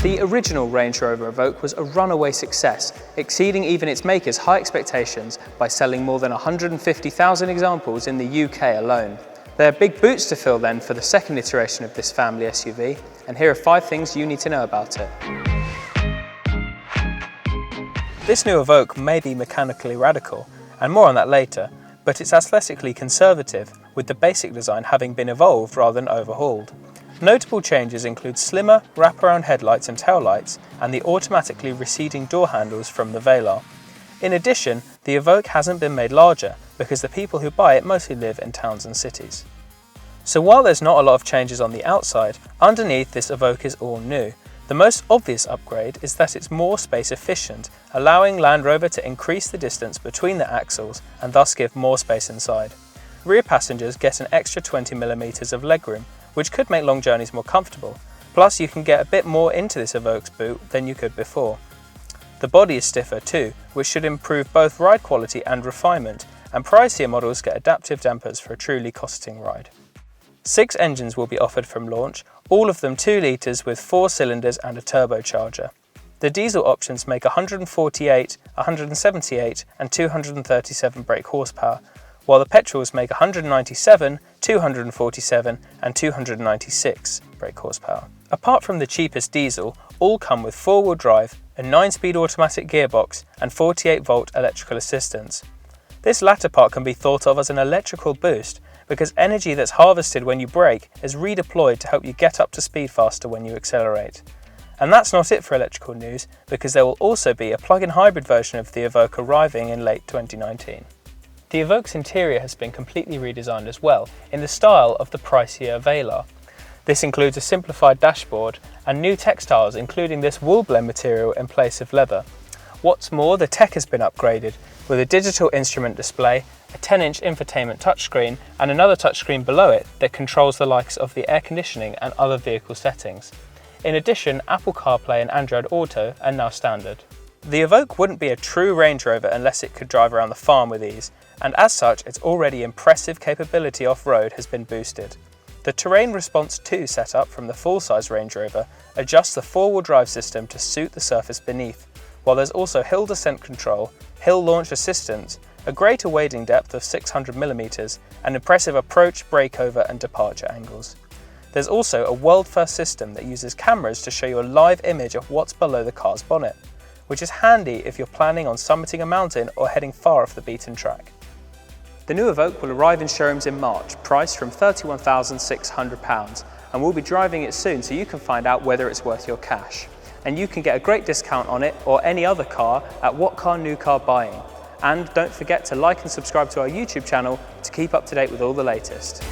The original Range Rover Evoque was a runaway success, exceeding even its maker's high expectations by selling more than 150,000 examples in the UK alone. There are big boots to fill then for the second iteration of this family SUV, and here are 5 things you need to know about it. This new Evoque may be mechanically radical, and more on that later, but it's aesthetically conservative, with the basic design having been evolved rather than overhauled. Notable changes include slimmer wraparound headlights and taillights, and the automatically receding door handles from the Velar. In addition, the Evoque hasn't been made larger, because the people who buy it mostly live in towns and cities. So while there's not a lot of changes on the outside, underneath this Evoque is all new. The most obvious upgrade is that it's more space efficient, allowing Land Rover to increase the distance between the axles and thus give more space inside. Rear passengers get an extra 20mm of legroom, which could make long journeys more comfortable. Plus you can get a bit more into this Evoque's boot than you could before. The body is stiffer too, which should improve both ride quality and refinement, and pricier models get adaptive dampers for a truly costing ride. 6 engines will be offered from launch, all of them 2 litres with 4 cylinders and a turbocharger. The diesel options make 148, 178 and 237 brake horsepower, while the petrols make 197, 247 and 296 brake horsepower. Apart from the cheapest diesel, all come with 4-wheel drive, a 9-speed automatic gearbox and 48-volt electrical assistance. This latter part can be thought of as an electrical boost, because energy that's harvested when you brake is redeployed to help you get up to speed faster when you accelerate. And that's not it for electrical news, because there will also be a plug-in hybrid version of the Evoque arriving in late 2019. The Evoque's interior has been completely redesigned as well, in the style of the pricier Velar. This includes a simplified dashboard and new textiles, including this wool blend material in place of leather. What's more, the tech has been upgraded, with a digital instrument display, a 10-inch infotainment touchscreen and another touchscreen below it that controls the likes of the air conditioning and other vehicle settings. In addition, Apple CarPlay and Android Auto are now standard. The Evoque wouldn't be a true Range Rover unless it could drive around the farm with ease, and as such its already impressive capability off-road has been boosted. The Terrain Response 2 setup from the full-size Range Rover adjusts the 4-wheel drive system to suit the surface beneath, while there's also hill descent control, hill launch assistance, a greater wading depth of 600mm, and impressive approach, breakover and departure angles. There's also a world-first system that uses cameras to show you a live image of what's below the car's bonnet, which is handy if you're planning on summiting a mountain or heading far off the beaten track. The new Evoque will arrive in showrooms in March, priced from £31,600, and we'll be driving it soon so you can find out whether it's worth your cash. And you can get a great discount on it or any other car at What Car New Car Buying. And don't forget to like and subscribe to our YouTube channel to keep up to date with all the latest.